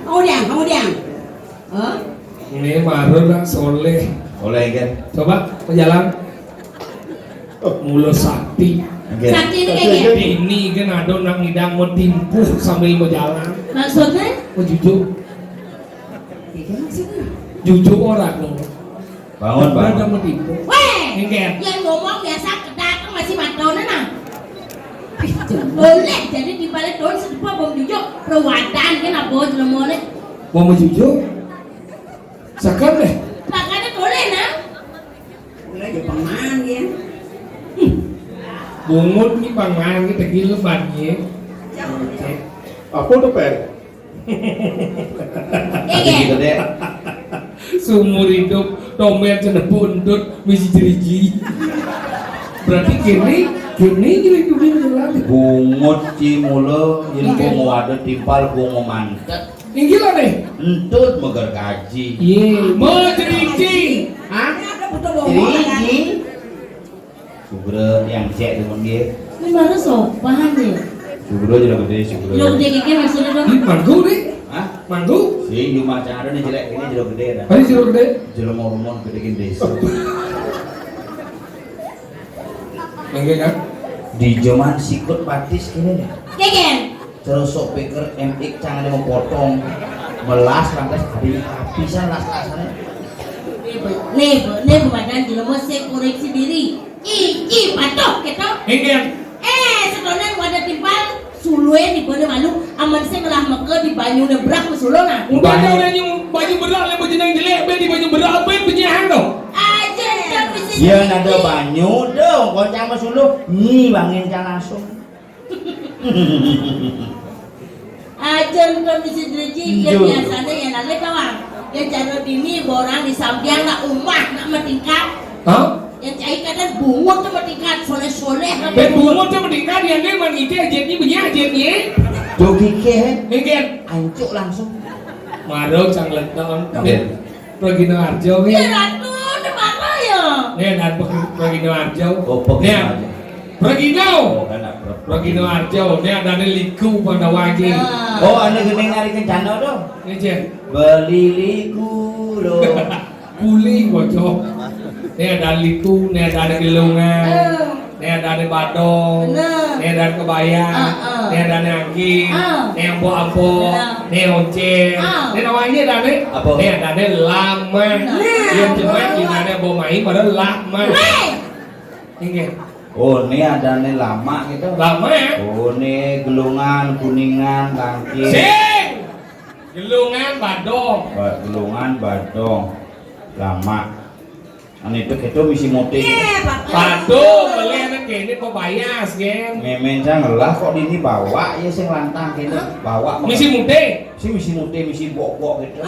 Kemudian. Ini marun lah soleh. Oleh kan? Coba berjalan. Mula sakti. Sakti ini kayak Ini kan ada orang ngidang mau timpuh sambil mau jalan. maksudnya? Mau jujur. Maksudnya? Jujur orang dong. Bangun. Ada mau timpuh. Weh, Ngengker. yang ngomong biasa kedatang masih matona nah. Boleh jadi di balik daun sedepa bom jujur perwadan kan apa jelemone. Mau jujur. Sakar deh. Makanya boleh nah. Boleh di pengan ya. Bungut ni pangan kita gila banyak. Apa tuh pen? Gitu deh. Seumur hidup domen cina bundut misi jeriji. Berarti kini jadi jalan. Bungut cimula ilmu mau ada timpal bungu mantet. Ini gila deh. Entut megar gaji. Mau jeriji. Hah? Ada butuh bohong. Jeriji. Subra yang cek temen dia. Ini mana sopan ya? Subra juga gede subra. Lo gede kayak maksudnya dong. Ini manggu nih. Hah? Manggu. Si cuma cara nih jelek ini juga gede dah. Hari jeruk gede. Jelek mau gede desa. Enggak kan? Di zaman sikut batis ini nih. Keken. Terus sok pikir MX cangan mau potong melas lantas hari habisan las-lasannya. Nih badan jelema saya koreksi diri. Iki patok ketok. Enggak. Sebenarnya wadah timpal sulue di bawah malu aman saya ngelah meke di banyu nebrak mesulona. Udah ada orang yang baju berak lah baju yang jelek di baju berak apa yang penyahan dong. Aja tak bisa. Dia ada banyu dong, kocang mesuluh nyi bangin can langsung. Aja tak bisa diriji dia biasanya ya nanti kawan. Yang cara dini borang di samping nak umah nak metingkat. Hah? Yang cai kadang bungut tu metingkat soleh-soleh. Ben bungut tu meningkat yang dia mangite ajetnya punya ajetnya. Jogi ke, Enggak. ancuk langsung. Marung sang letong. Oke. Pragino Arjo Ya nih. ratu ni mana ya? Nih dan Pragino Arjo. Gopok Nih. aja. Pragino. Oh kan nak Pragino Arjo. Nih ada liku pada wajib. Oh ane gini ngari kencana dong. Ini je. Beli liku lo. Kuli bocok. Nih ada liku, nih ada gelungan. Nih ada badong. Nih ada kebaya. Nih ada angin. Nih ampo-ampo. Nih onceng. Nih namanya ada nih. Apa? Nih ada lama. Yang cuma kita ada bomai pada lama. Ini Oh ini ada nih lama gitu. lama ya. Oh ini gelungan kuningan langkir. Sing. Gelungan badong. Gelungan badong lama. Ane itu misi mote. Badong boleh anak kene pebayas gen. Memen ngelah kok ini bawa ya sing lantang gitu. Bawa Misi mute. misi mote misi bok-bok gitu.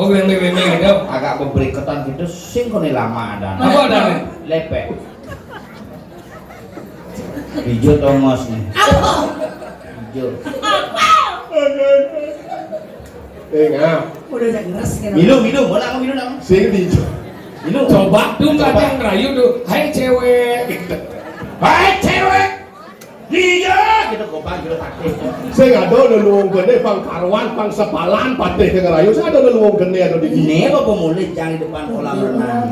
Oh memang gitu. Agak beberiketan gitu sing kone lama ada. Apa ada nih? Lepek. Hijau tongos nih. Apa? Hijau. Ngap. Udah ngeres kan. Minum, mau nak minum nak? Sing di. Minum. Coba dong kadang ngerayu tuh. Hai cewek. Hai cewek. Iya, gitu kopang gitu taktik. Saya ada leluhung gede, pang karwan, pang sepalan, patih ke ngerayu. Saya ada leluhung gede ada di sini. Ini apa pemulih yang di depan kolam renang?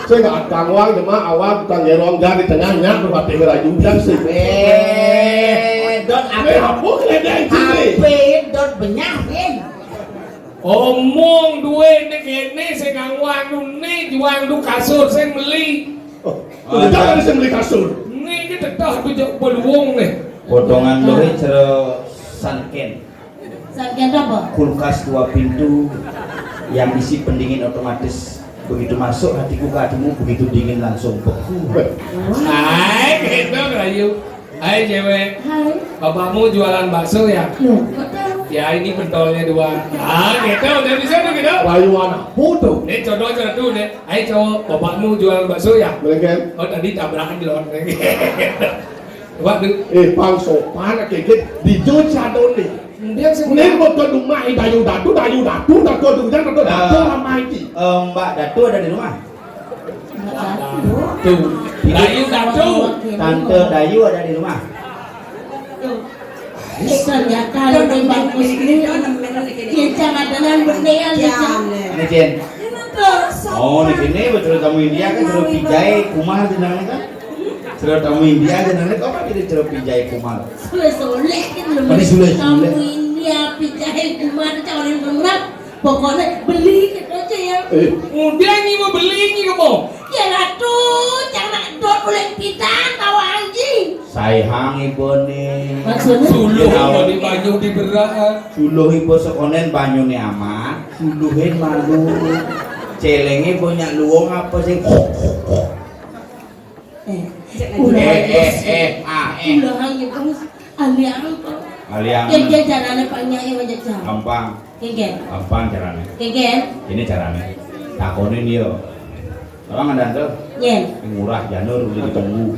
Saya nggak akan uang, cuma awak tukang yerong gar di tengahnya berpatih ngerayu dan sih. Dot Apa apa keledai sini? Apa dot benyah ben? Omong duit nih kene saya ngawang tuh nih juang tuh kasur saya beli. Udah jangan saya beli kasur. Nih kita tahu tuh peluang nih. Potongan lohe cero sanken. Sanken apa? Kulkas 2 pintu yang isi pendingin otomatis. Begitu masuk hatiku ke hatimu begitu dingin langsung beku. Hai gitu ngerayu. Hai cewek. Hai. Bapakmu jualan bakso ya? Loh, kok tahu? Ya ini pentolnya 2. Gitu udah bisa tuh gitu. Rayu anak bodoh. Nih contoh tuh nih. Hai cowok, bapakmu jualan bakso ya? Mereka Oh tadi tabrakan di luar. Waduh. pang sopan kayak di Jogja nih. Dia Ini mau ke rumah dayu datu, tak kau duduk lama ini. Mbak Datu ada di rumah? Tuh. Dayu Datu. Tante Dayu ada di rumah? Ternyata lebih bagus ini dia nih aja. Ini Jen. Oh, di sini betul tamu India kan jeruk pijai kumal jenenge kan. Jeruk tamu India jenenge kok apa jadi jeruk pijai kumal. Sule kan lho. Apa sule? Kamu India pijai kumal orang berap. Pokoknya beli gitu aja ya. Udah nih mau beli nih kamu. Ya ratu, jangan dot oleh kita tahu anjing. Saya hangi bone. Maksudnya? Suluh kalau di banyu di berat. Suluh ibu sekonen banyune aman, suluhin malu. Celenge punya luwung apa sih? Udah hanya terus aliang. Aliang. Yang jalannya panjang yang banyak jam. Gampang. Kengken. Gampang caranya. Kengken. Ini caranya. Takonin yo. Tolong ada tuh. Yen. Murah janur udah ditunggu.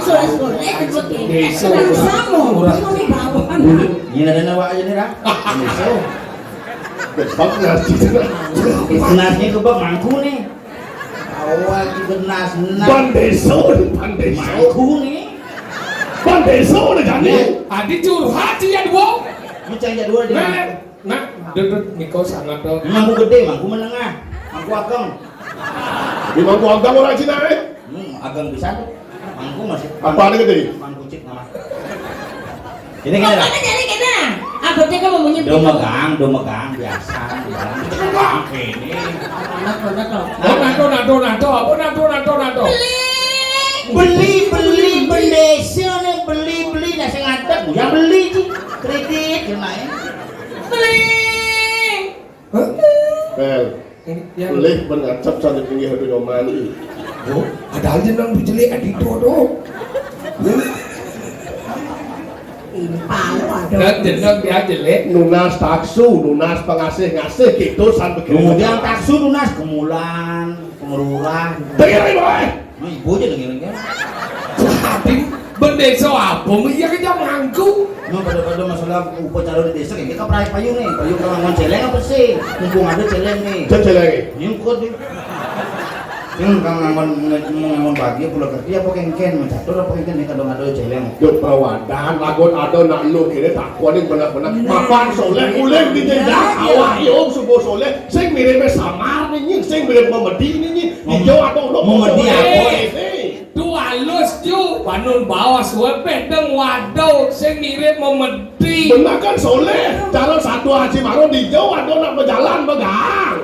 Sore-sore itu Besok. Murah. Ini ada nawa aja nih dah. Besok. Besok nasi Nasnya kebak mangku nih. Awal juga nas. Bandeso Mangku nih. Bandeso udah jadi. Adi curhat sih ya dua. Macam aja dua dia. Nah, duduk Niko sangat dong. Mangku gede, mangku menengah, mangku ageng. Di mangku agak orang Cina Ageng bisa tuh. Mangku masih. Apa ada gede? Mangku cik nama. Ini kan ada. jadi kena. Apa dia kamu mau nyebut? Do megang biasa. Megang ini. Nato. Beli bendesa nih beli dah saya ngadep ya beli sih kredit gimana Beli. Boleh mengacap sana tinggi hadu nyoman. Oh, ada aja nang bijeli adi dodo. Dan jeneng dia jelek. Nunas taksu, nunas pengasih-ngasih gitu sampai kemudian taksu lunas kemulan pengerurah dengerin boy ibu aja dengerin kan Adi bendesa apa? Iya kita mangku. no pada masalah upacara di desa kita pernah payung nih payung kalangan celeng apa sih mumpung ada celeng nih celeng nyungkut nih yang kangen bahagia pulau kerja apa kengken mencatur apa kengken nih kadang ada celeng yuk perawadan lagun ada nak lu kira tak kuanin benar-benar mapan soleh uleng di jendak awak yuk subuh soleh sing miripnya samar nih sing mirip memedi nih hijau atau lo memedi apa tu halus ju panun bawa suwe pedeng waduh sing mirip memedi benar kan soleh cara satu haji maro di hijau atau nak berjalan pegang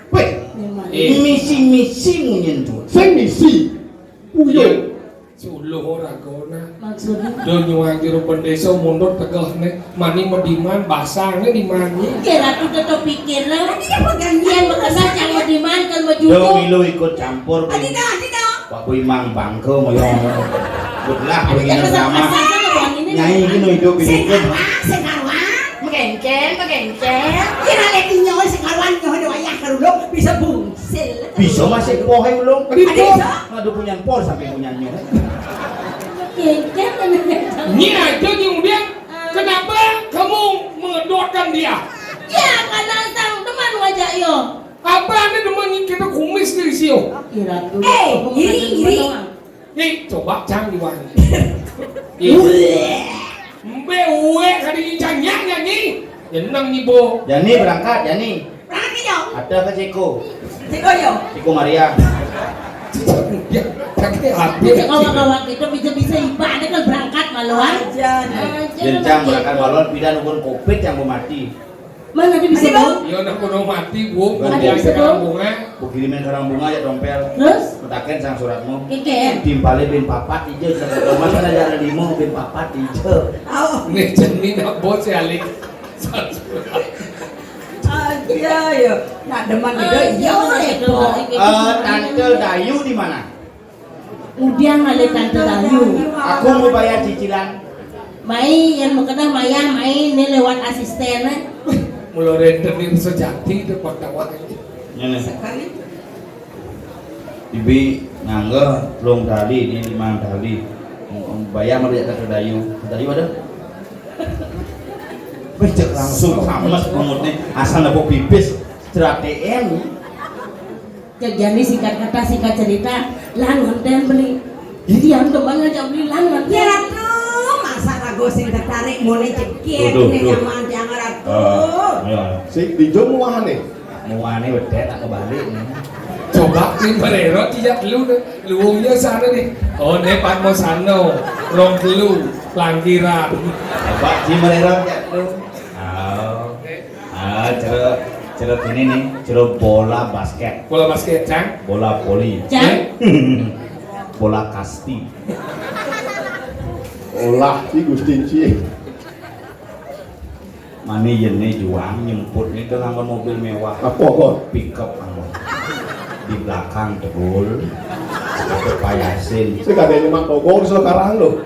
weh misi menyentuh sing misi uyung suluh ora gona Maksudnya? do nyuwang jero pendesa mundur tegeh nih mani mediman basangnya di mani Kira tu tetap pikir lah. Ini apa gantian bekesan yang mediman kan maju. do milu ikut campur Pak Boy Mang Bangko moyong belah begini drama nyai gini hidup Kira lagi nyoy sekarang nyoy wayah karulok bisa bungsil. bisa masih pohe ulung Bisa. aduh punya por sampai punya nyoy Kengken Nyi aja nyumbiang kenapa kamu mengedotkan dia Ya karena sang teman wajah yo. apa anda demen kita kumis dari sio Kira tu. iri. nih coba cang diwangi mbe uwe kali cangnya nyanyi jeneng nih bo Jani berangkat Jani Berangkat yo. ada ke Ciko Tiko yo. Ciko Maria dia kaki habis Bisa kawan-kawan kita bisa ibadah kan berangkat maluan. jencang berangkat balon pindah nukun covid yang mau mati Mana dia bisa bau? iya nak kuno mati bu Ada dia bisa sekarang dong? bunga bu kirimin karang bunga ya dompel Terus? ketaken sang suratmu Kengken. timpale bin papat ijo sama rumah kan ada limo bin papat ijo Oh. nih jenis nak bos ya lik Aja yo. Nak deman juga yo lepo. Tante Dayu di mana? Udiang ngale tante Dayu. Aku mau bayar cicilan. Mai yang mau kena maya mai ini lewat asisten. mulai rentenir sejati depan kawan Ini Sekali. Bibi nganggo belum kali ini 5 kali. Bayar melihat Tante Dayu. Tante Dayu ada? Becek langsung kames pengutnya asal nepok pipis TM. Jadi singkat kata singkat cerita lan dan beli. Jadi yang teman ngajak beli lan Ya ratu, masa rago sing tertarik mulai cekik Duh, ini duh. nyaman jangan ratu. Ayo Si dijung muahane. Muane wedet tak kebalik nih. Coba ini berero tidak lu luungnya sana nih. Oh ne pan mau sano, rong telu, langkiran. Coba si merero ya lu. Cerut ini nih, cerut bola basket. Bola basket cang. Bola voli. Cang. Bola kasti. Olah si Gustin si. Mane yene juang nyemput nih dengan mobil mewah. Apa? Pickup anggon. Di belakang tegul. Pak Yasin. Si kadene mak pokok sekarang lo.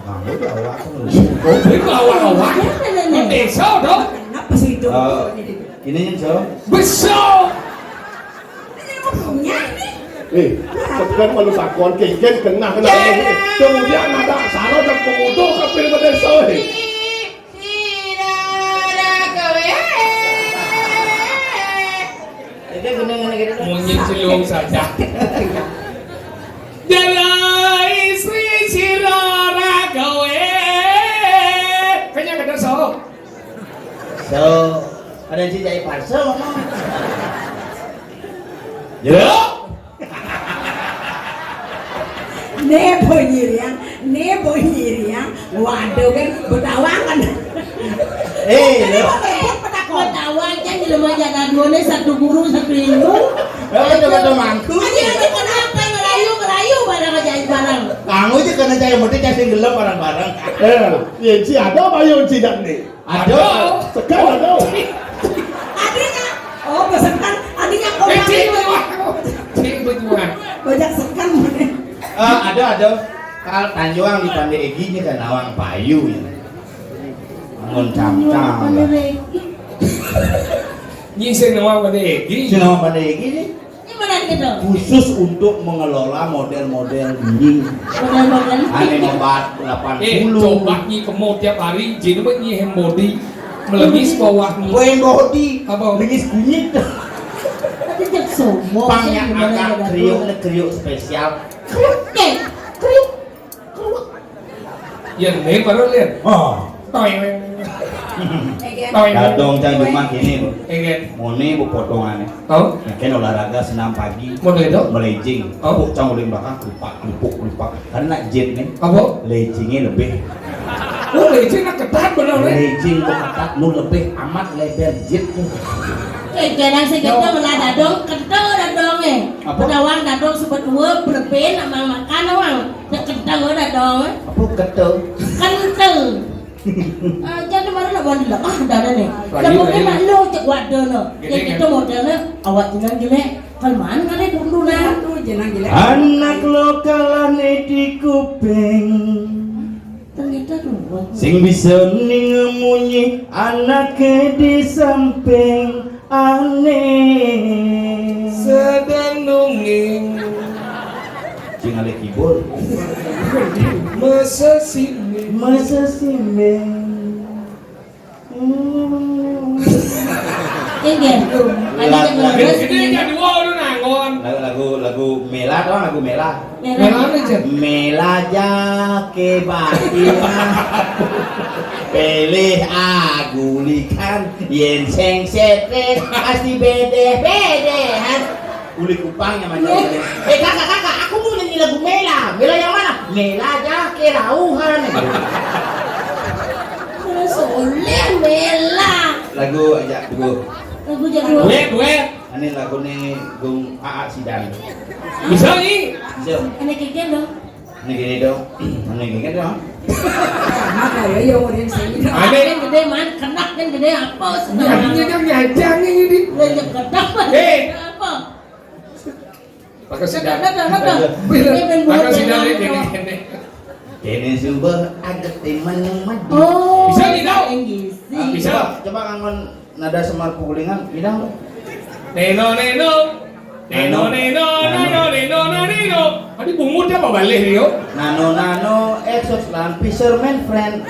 Kamu di awak tuh. Oh, itu awak-awak. Desa dong. Kenapa sih itu? Ini yang so. Besok. Punya ini. Sekarang malu sakon kengken kena ini. Kemudian ada sana dan pemuda kapil pada sohe. Monyet celung saja. Dala istri sirara gawe. Kayaknya ada so. So, ada yang jahit parcel ngomong. Ya. Ne boyiriang, waduh kan betawangan. Lo. Ketawang kan di lemah jaga dua satu guru satu ilmu. Coba mangku. Aja ada kenapa ngerayu barang ngejahit barang. Kamu aja kena cahaya mesti kasih gelap barang-barang. Yang si ada bayu tidak nih. Ada. Sekarang ada. Adiknya, oh besekan, adiknya orang Cing berjuang. banyak sekan. Ada. Kal Tanjuang di Pandai Egi nya kan awang payu ya. Angon cam-cam. Nyiseng nama pada Egi. Nama Pandai Egi nih Ini mana gitu? khusus untuk mengelola model-model ini. Model-model. Ane membat 80. Coba nyi kemo tiap hari, jadi buat nyi hembodi melemis bawah nyi. Kue bodi. Apa? Lengis kunyit. Tapi cek semua. Pangnya agak kriuk spesial. Kriuk. Ya nih baru lihat. Oh. Toy. Gadong cang cuma gini bu. Enggak. Mone bu potongannya. Tahu? Yakin olahraga senam pagi. Mau itu? Melejing. Oh. Cang uling belakang kelupuk. Karena jet nih. Apa? Lejingnya lebih. Oh, itu nak ketat benar nih. Lejing bu ketat nu lebih amat lebar jet nih. Kadang segitu melah dadong, kental dadong Apa? Pedawang dadong sebut dua berben sama makan awang. Kental dadong. Apa ketel? Kental. Jadi mana nak buat dah dah nih. Kalau mungkin nak lo cek wadah no. Yang itu modelnya awak jangan gile. Kalau mana kan itu dulu nah. Aduh, jenang gila. Anak lokalane di kuping. Ternyata dulu. Sing bisa ningemunyi anaknya di samping aneh. Sedang nunging. Sing ale kibul. Masa sini. Ini Ini kan dua orang nangon. Lagu Mela tau lagu Mela. Mana aja? Mela jake batina. Pilih agulikan yen seng setre pasti bede-bedean. Uli kupangnya macam ini. Kakak, aku mau nyanyi lagu Mela. Mela yang mana? Mela jake rauhan. soleh Mela. Lagu aja dulu. Lagu jago. Duet. Ini lagu nih Gung Aa Sidang. Bisa nih. Bisa. Ini keken dong. Ini gini dong. Ini gini dong. Maka ya yang mau dia sini. Ada Kan gede man, kenak kan gede apa? Nyanyinya kan nyajang ini. Lagi kenak man. Apa? Pakai sidang. Pakai sidang ini. Kene subah agak teman madu. Oh. Bisa nih, Dau? Bisa. Coba ngangon nada semar pukulingan, bidang. Neno. Tadi bungut dia apa balik Rio? Nano exos lan fisherman friend.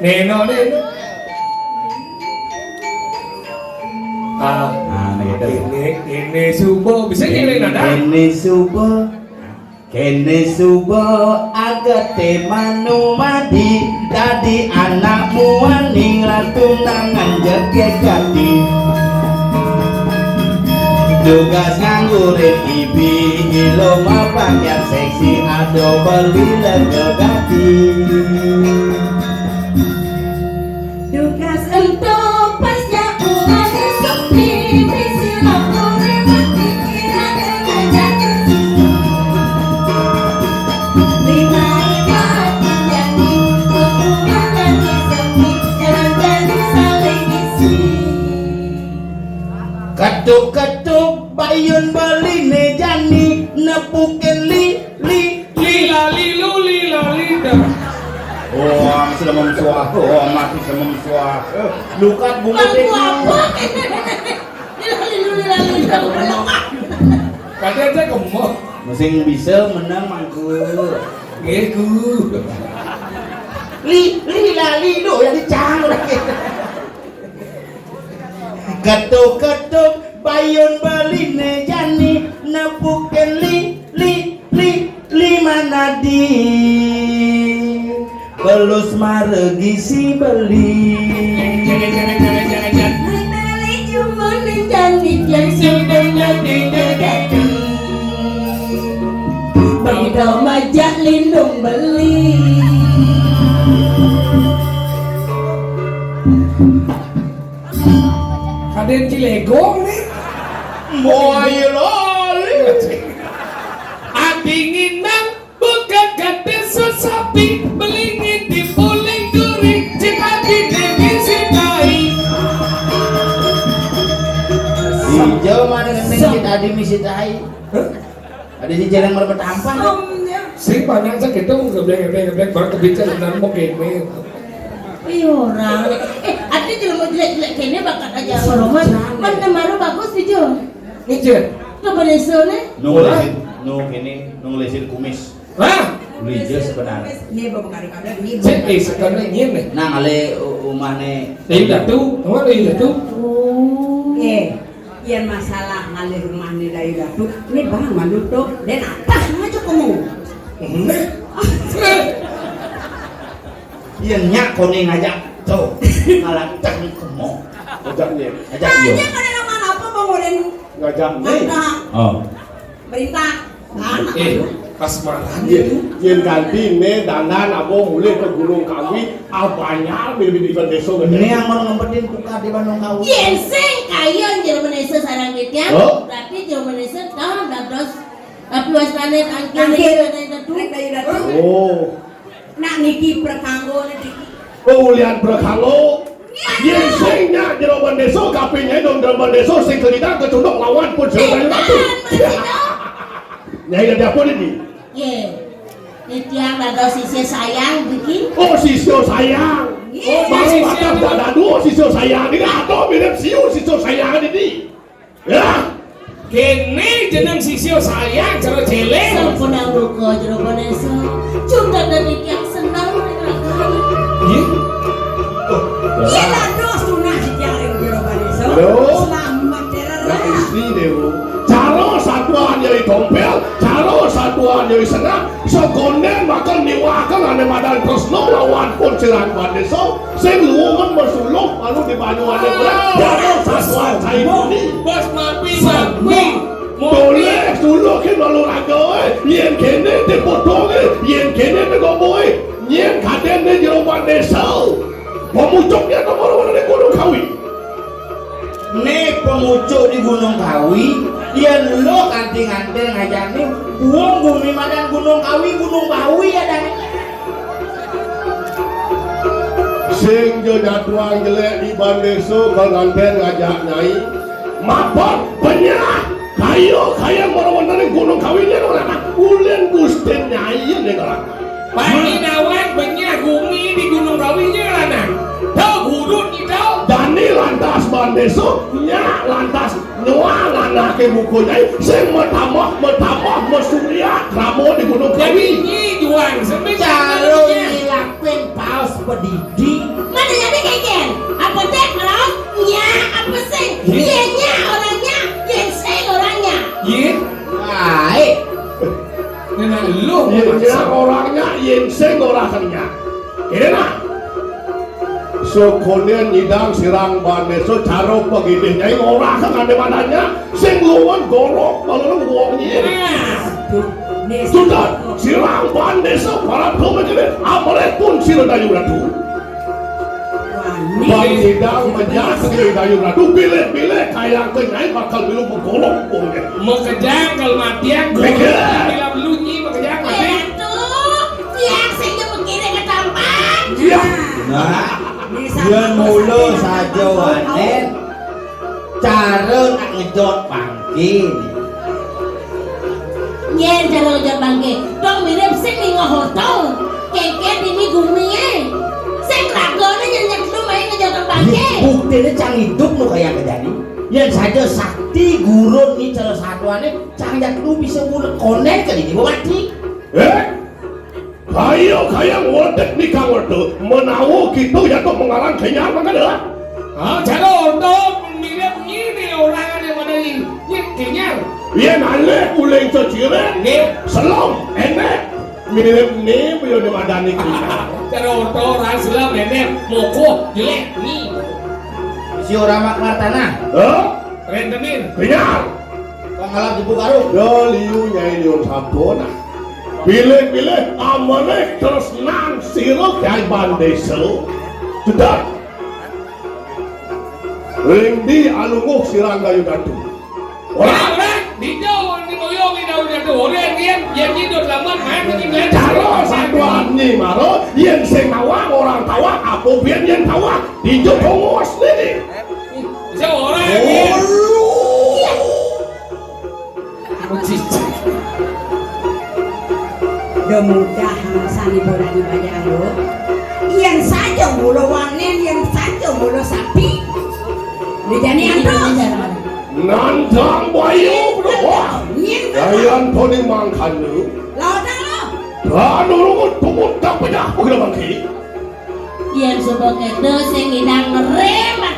Neno. Ini subuh bisa nyanyi nada. Kene subuh agak temanu madi dadi anak muaning latunangan jeket gati tugas nganggurin ibi ilo mapakyat seksi ado beli lega gati tugas untuk pas jauhan sepi misi lakuri mati kira dengan jati lima ikat menjadi hubungan dan sepi jalan jadi saling isi ketuk-ketuk bayun beli nejani nepukin lila lilu lila lida. oh sudah memsuah oh mati sudah memsuah lukat bunga Bangku apa? Lila-lilu Kadang aja gemuk. mesin bisa menang mangku Gitu. lila lido yang dicang lagi ketuk-ketuk bayun beli nejani nepukin lima nadi pelus maregi si beli Jangan. Menali cuma menjadi yang sudah jadi negati beda majak lindung beli Kadang cilegong nih. moy loli Adingin nang buka kata sesapi belingin di puling duri cipati demi sitai. hijau mana neng kita di misi tai ada di jalan merebut ampan Sing banyak sa gitu geblek baru kebicara dan mau game. iya orang ada jelma jelek-jelek kayaknya bakat aja roman mana maru bagus video Ngejet. coba lesolnya nunglesin kumis Hah? hijau sebenarnya Ini bapak kadang-kadang ini. Cek sekarang nyen nih. nang ale umane Ini datu, apa ini datu? Yang masalah ngalih rumah nih dari datu, ini bang mandu tuh, dan atas aja kamu. iya nyak kone ngajak tuh ngalah cak kemo ngajaknya ngajak iyo Aja kan ada mana apa bang Oden? ngajaknya Mana? oh Berintah. Mana? Kasmaran. yen ganti ne danan abo mulai ke Gunung Kawi abanya mirip di desa ini yang mau ngumpetin buka di Bandung Kawi Yenseng kayon Jerman Indonesia sarang kita Oh. berarti Jerman Indonesia tahu dah terus tapi waspada tangkil Tangkil. dari datu Rek dari datu. oh Nak niki perkanggo niki. Ulian berkalo yen singnya di Roman Desa kapinya dong Roman Desa sing kelita kecundok lawan pun sebagai batu nyai ada apa ini ye tiang ada sisi sayang bikin oh sisyo sayang oh mas makan dadu sisyo sayang ini atau mirip siu sisyo sayang ini ya Kene jeneng sisio sayang cara celeng. sempurna ruko Jerman Indonesia cuma dari yang senang Iya. Iya lah dos tunah si tiang yang di Robaneso. Halo. Selamat nah terang. istri dewu caro satuan nyari dompel caro satuan nyari senang sekonden makan niwakan ane madan tresno lawan pun cerang Bandeso sing luwungan bersuluk lalu di Banyuwane berat caro satuan cai budi Bos mapi mapi. boleh sulukin lalu ragoe yen kene te potonge yen kene te goboe yen kaden te jero Bandeso pemucuknya nomor mana di Gunung Kawi nih pemucuk di Gunung Kawi yen lo kanting-kanting ngajani buang bumi madan Gunung Kawi ada sing jo jadwal jelek di Bandeso kanganten ngajak nyai mapot penyah kayo kaya marawan Gunung Kawi nya orang ulen gusten nyai nya orang Pagi dawan banyak bumi di Gunung Kawinya lanang. Tahu gurun ni tahu. Dani lantas Bandeso nya lantas nyuang anak ke buku nyai sing metamah mesurya ramo di Gunung Jadi Kawi ini juang sampai caro ngilapin paus pedidi mana jadi keken apa teh kalau nya apa sih ye nya orangnya yenseng orangnya Iya. baik Nena lu yen orangnya yen sing orangnya ini nah Sekolah nyidang sirang baneso caro begini nyai orang kan ada mananya sing luan gorok kalau uangnya sudah sirang baneso para pemegini amare pun sila dayu ratu bang nyidang menjatuh dari dayu ratu pilih kayak kenyai bakal bilu menggorok uangnya Mekejang kalau matian gue bila belunyi mekejang mati Yang saya begini ke tempat. iya Dia mulu saja wanen cara nak ngejot pangkin Nyen cara ngejot bangke. Dong mirip sing ning hotel. Keket ini gumie. Sing ragone nyenyak lu main ngejot bangke. buktinya cang hidup lo kayak kejadi yang saja sakti gurun nih cara satuannya cang jak lu bisa mulai konek kali ini mati kayak ngodek nih kang waktu menawu gitu ya tuh mengarang kenyang maka dah cara untuk mirip ini orang yang mana ini kenyang iya nale uleng secire nih selom enek mirip nih beliau di madani kita cara untuk orang selam nenek moko jelek nih si orang makmar tanah rentenir kenyang pengalap di Bukaru liu nyai liun sabona pilih amane terus nang siro kaya bandeso sudah ringdi alunguk sirang gayu datu orang di jauh di moyong di daun itu orang yang hidup lambat main begini caro satuan nih maro yang sing tawak orang tawak apa biar yang tawak dijo pongos nih bisa orang yang Mudah-mudahan sani bola di badan lo. Yang saja mulu wanen, yang saja mulu sapi. Dijani anto. nantang bayu bro Dayan poni mangkan lu Lautan lo. Rano rungut pumut tak banyak Bagaimana bangki Yen sebagai dosen ngidang rema